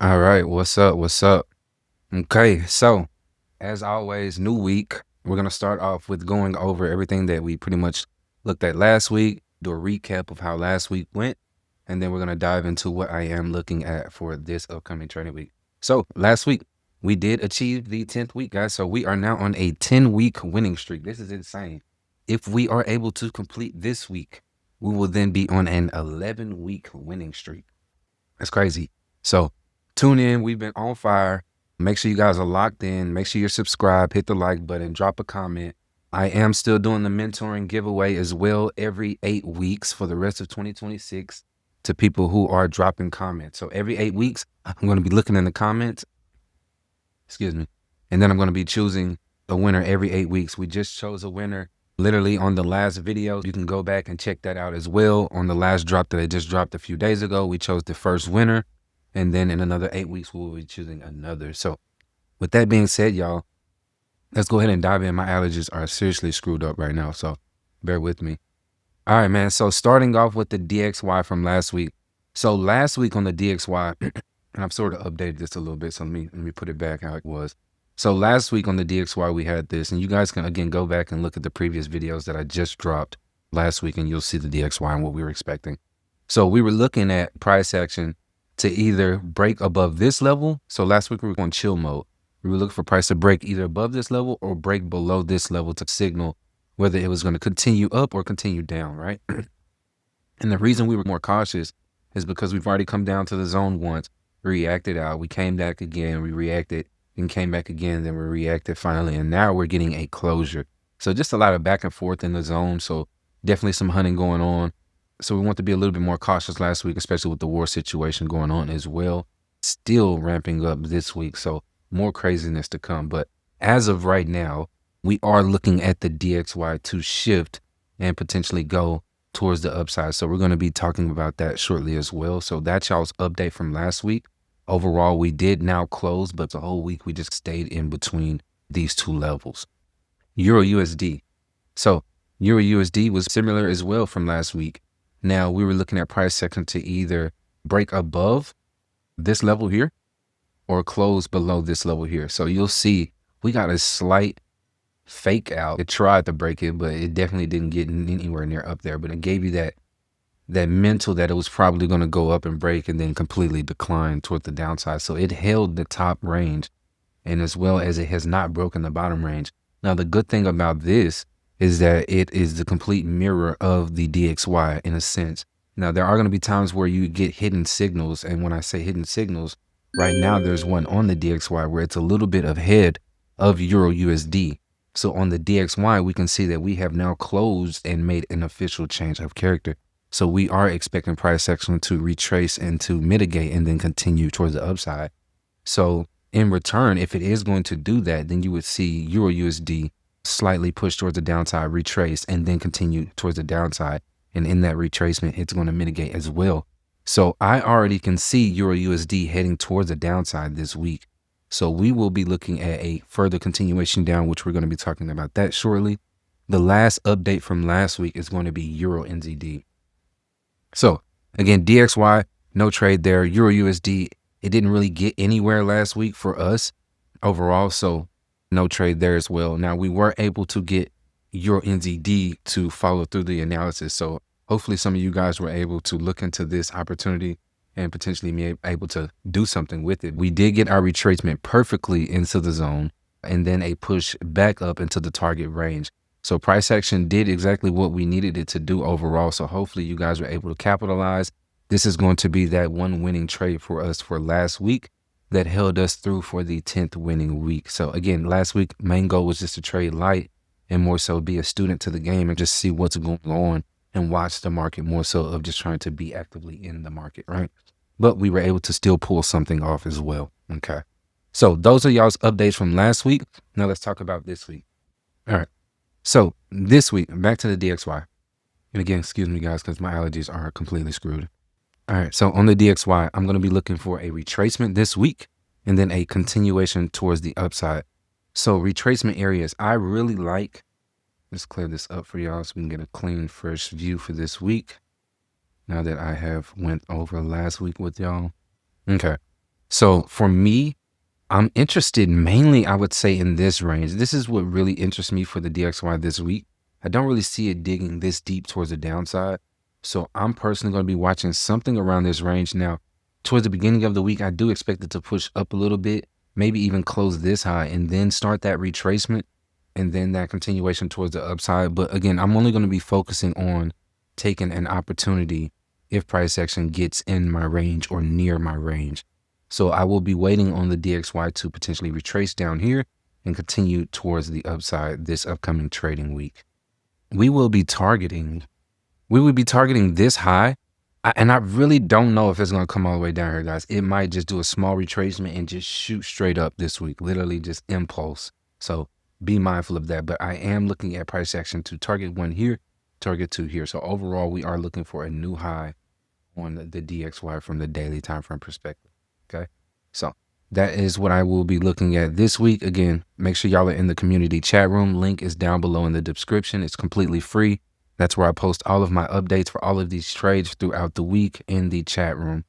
All right, what's up? What's up? Okay, so as always, new week. We're gonna start off with going over everything that we pretty much looked at last week, do a recap of how last week went, and then we're gonna dive into what I am looking at for this upcoming trading week. So last week we did achieve the 10th week, guys. So we are now on a 10-week winning streak. This is insane. If we are able to complete this week, we will then be on an 11-week winning streak. That's crazy. So tune in. We've been on fire. Make sure you guys are locked in. Make sure you're subscribed. Hit the like button. Drop a comment. I am still doing the mentoring giveaway as well every 8 weeks for the rest of 2026 to people who are dropping comments. So every 8 weeks, I'm going to be looking in the comments. Excuse me. And then I'm going to be choosing a winner every 8 weeks. We just chose a winner literally on the last video. You can go back and check that out as well. On the last drop that I just dropped a few days ago, we chose the first winner. And then in another 8 weeks, we will be choosing another. So with that being said, y'all, let's go ahead and dive in. My allergies are seriously screwed up right now, so bear with me. All right, man. So starting off with the DXY from last week. So last week on the DXY, and I've sort of updated this a little bit, so let me put it back how it was. So last week on the DXY, we had this, and you guys can, again, go back and look at the previous videos that I just dropped last week, and you'll see the DXY and what we were expecting. So we were looking at price action to either break above this level. So last week we were on chill mode. We were looking for price to break either above this level or break below this level to signal whether it was going to continue up or continue down, right? And the reason we were more cautious is because we've already come down to the zone once, reacted out, we came back again, we reacted, and came back again, then we reacted finally, and now we're getting a closure. So just a lot of back and forth in the zone. So definitely some hunting going on. So we want to be a little bit more cautious last week, especially with the war situation going on as well. Still ramping up this week, so more craziness to come. But as of right now, we are looking at the DXY to shift and potentially go towards the upside. So we're going to be talking about that shortly as well. So that's y'all's update from last week. Overall, we did now close, but the whole week we just stayed in between these two levels. EURUSD. So EURUSD was similar as well from last week. Now we were looking at price action to either break above this level here or close below this level here. So you'll see we got a slight fake out. It tried to break it, but it definitely didn't get anywhere near up there. But it gave you that mental that it was probably going to go up and break and then completely decline toward the downside. So it held the top range, and as well as it has not broken the bottom range. Now the good thing about this is that it is the complete mirror of the DXY in a sense. Now there are going to be times where you get hidden signals, and when I say hidden signals, right now there's one on the DXY where it's a little bit ahead of EURUSD. So on the DXY, we can see that we have now closed and made an official change of character. So we are expecting price action to retrace and to mitigate and then continue towards the upside. So in return, if it is going to do that, then you would see EURUSD slightly push towards the downside, retrace, and then continue towards the downside. And in that retracement, it's going to mitigate as well. So I already can see EURUSD heading towards the downside this week. So we will be looking at a further continuation down, which we're going to be talking about that shortly. The last update from last week is going to be EURUSD. So again, DXY, no trade there. EURUSD, it didn't really get anywhere last week for us overall. So no trade there as well. Now we were able to get EURUSD to follow through the analysis. So hopefully some of you guys were able to look into this opportunity and potentially be able to do something with it. We did get our retracement perfectly into the zone and then a push back up into the target range. So price action did exactly what we needed it to do overall. So hopefully you guys were able to capitalize. This is going to be that one winning trade for us for last week that held us through for the 10th winning week. So again, last week, main goal was just to trade light and more so be a student to the game and just see what's going on and watch the market more so of just trying to be actively in the market, right? But we were able to still pull something off as well. Okay. So those are y'all's updates from last week. Now let's talk about this week. All right. So this week, back to the DXY. And again, excuse me guys, because my allergies are completely screwed. All right. So on the DXY, I'm going to be looking for a retracement this week and then a continuation towards the upside. So retracement areas, I really like, let's clear this up for y'all so we can get a clean, fresh view for this week. Now that I have went over last week with y'all. Okay. So for me, I'm interested mainly, I would say, in this range. This is what really interests me for the DXY this week. I don't really see it digging this deep towards the downside. So I'm personally going to be watching something around this range. Now, towards the beginning of the week, I do expect it to push up a little bit, maybe even close this high and then start that retracement and then that continuation towards the upside. But again, I'm only going to be focusing on taking an opportunity if price action gets in my range or near my range. So I will be waiting on the DXY to potentially retrace down here and continue towards the upside this upcoming trading week. We will be targeting this high. And I really don't know if it's going to come all the way down here, guys. It might just do a small retracement and just shoot straight up this week, literally just impulse. So be mindful of that. But I am looking at price action to target 1 here, target 2 here. So overall, we are looking for a new high on the DXY from the daily time frame perspective. Okay, so that is what I will be looking at this week. Again, make sure y'all are in the community chat room. Link is down below in the description. It's completely free. That's where I post all of my updates for all of these trades throughout the week in the chat room.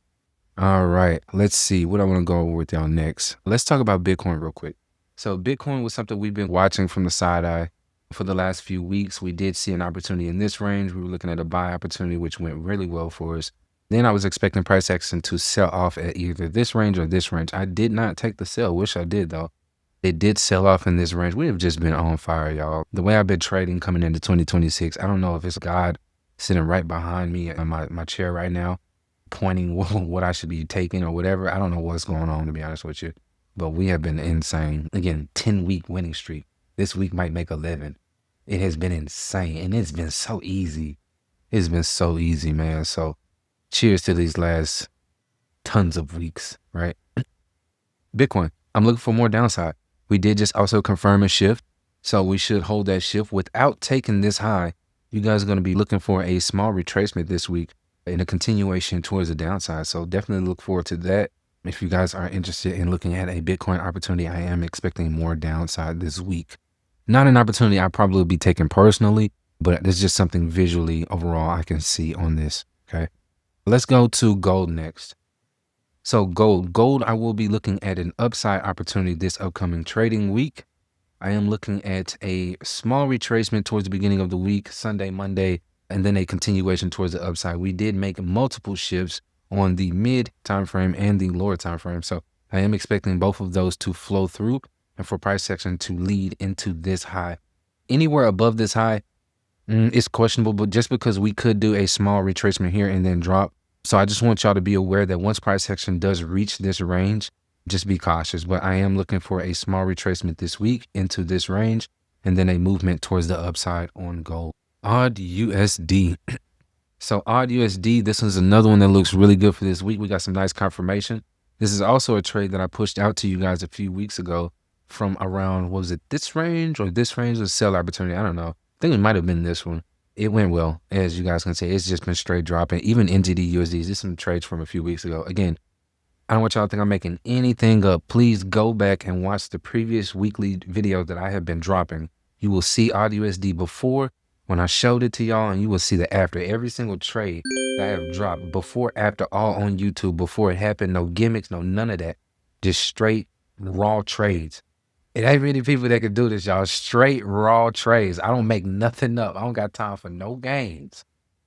All right, let's see what I want to go over with y'all next. Let's talk about Bitcoin real quick. So Bitcoin was something we've been watching from the side eye for the last few weeks. We did see an opportunity in this range. We were looking at a buy opportunity, which went really well for us. Then I was expecting price action to sell off at either this range or this range. I did not take the sell. Wish I did, though. It did sell off in this range. We have just been on fire, y'all. The way I've been trading coming into 2026, I don't know if it's God sitting right behind me in my chair right now, pointing what I should be taking or whatever. I don't know what's going on, to be honest with you. But we have been insane. Again, 10-week winning streak. This week might make 11. It has been insane, and it's been so easy. It's been so easy, man. So cheers to these last tons of weeks, right? Bitcoin, I'm looking for more downside. We did just also confirm a shift. So we should hold that shift without taking this high. You guys are going to be looking for a small retracement this week and a continuation towards the downside. So definitely look forward to that. If you guys are interested in looking at a Bitcoin opportunity, I am expecting more downside this week. Not an opportunity I probably will be taking personally, but it's just something visually overall I can see on this, okay? Let's go to gold next. So gold, I will be looking at an upside opportunity this upcoming trading week. I am looking at a small retracement towards the beginning of the week, Sunday, Monday, and then a continuation towards the upside. We did make multiple shifts on the mid time frame and the lower time frame. So I am expecting both of those to flow through and for price action to lead into this high. Anywhere above this high, it's questionable, but just because we could do a small retracement here and then drop. So I just want y'all to be aware that once price action does reach this range, just be cautious. But I am looking for a small retracement this week into this range and then a movement towards the upside on gold. AUDUSD. So AUDUSD, this is another one that looks really good for this week. We got some nice confirmation. This is also a trade that I pushed out to you guys a few weeks ago from around, what was it, this range or this range of sell opportunity? I don't know. I think it might have been this one. It went well, as you guys can see. It's just been straight dropping. Even NZD USD, this is some trades from a few weeks ago. Again, I don't want y'all to think I'm making anything up. Please go back and watch the previous weekly videos that I have been dropping. You will see AUDUSD before when I showed it to y'all, and you will see the after. Every single trade that I have dropped, before, after, all on YouTube, before it happened. No gimmicks, no none of that. Just straight raw trades. It ain't many people that can do this, y'all. Straight raw trades. I don't make nothing up. I don't got time for no games.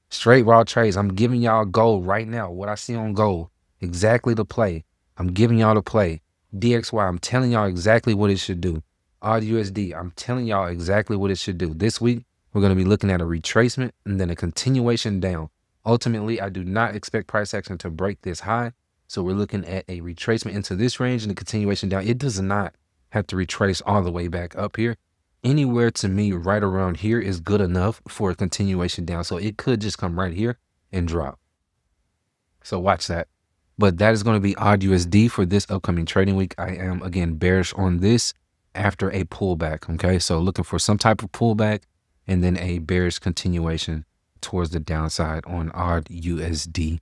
Straight raw trades. I'm giving y'all gold right now. What I see on gold, exactly the play. I'm giving y'all the play. DXY, I'm telling y'all exactly what it should do. AUDUSD, I'm telling y'all exactly what it should do. This week, we're going to be looking at a retracement and then a continuation down. Ultimately, I do not expect price action to break this high. So we're looking at a retracement into this range and a continuation down. It does not have to retrace all the way back up here. Anywhere to me right around here is good enough for a continuation down. So it could just come right here and drop. So watch that. But that is going to be AUDUSD for this upcoming trading week. I am, again, bearish on this after a pullback. Okay, so looking for some type of pullback and then a bearish continuation towards the downside on AUDUSD.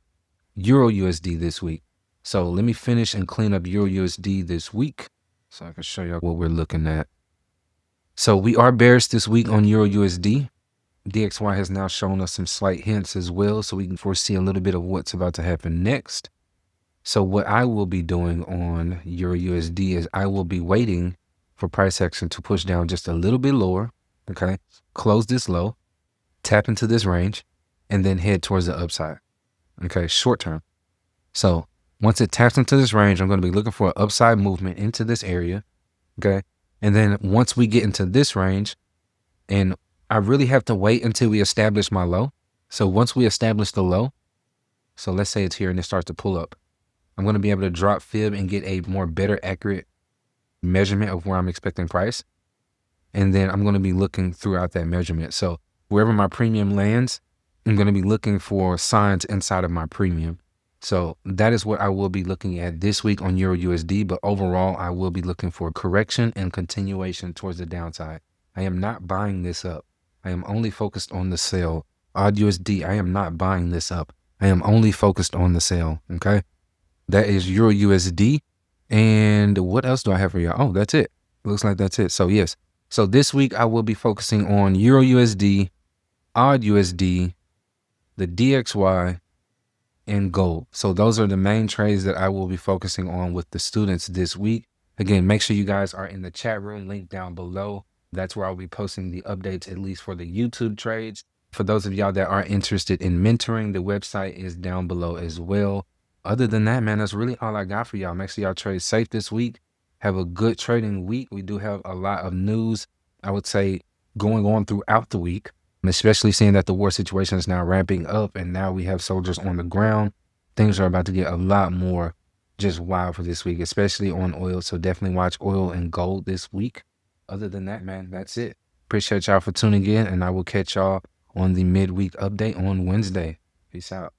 EURUSD this week. So let me finish and clean up EURUSD this week so I can show you what we're looking at. So we are bearish this week on EURUSD. DXY has now shown us some slight hints as well, so we can foresee a little bit of what's about to happen next. So what I will be doing on EURUSD is I will be waiting for price action to push down just a little bit lower, okay? Close this low, tap into this range, and then head towards the upside, okay? Short term. So once it taps into this range, I'm going to be looking for an upside movement into this area, okay? And then once we get into this range, and I really have to wait until we establish my low. So once we establish the low, so let's say it's here and it starts to pull up, I'm going to be able to drop fib and get a more better accurate measurement of where I'm expecting price. And then I'm going to be looking throughout that measurement. So wherever my premium lands, I'm going to be looking for signs inside of my premium. So that is what I will be looking at this week on EURUSD. But overall, I will be looking for correction and continuation towards the downside. I am not buying this up. I am only focused on the sell. AUDUSD, I am not buying this up. I am only focused on the sell. Okay. That is EURUSD. And what else do I have for y'all? Oh, that's it. Looks like that's it. So yes. So this week I will be focusing on EURUSD, AUDUSD, the DXY, and gold. So those are the main trades that I will be focusing on with the students this week. Again, make sure you guys are in the chat room, link down below. That's where I'll be posting the updates, at least for the YouTube trades. For those of y'all that are interested in mentoring, the website is down below as well. Other than that, man, that's really all I got for y'all. Make sure y'all trade safe this week. Have a good trading week. We do have a lot of news, I would say, going on throughout the week, especially seeing that the war situation is now ramping up and now we have soldiers on the ground. Things are about to get a lot more just wild for this week, especially on oil. So definitely watch oil and gold this week. Other than that, man, that's it. Appreciate y'all for tuning in, and I will catch y'all on the midweek update on Wednesday. Peace out.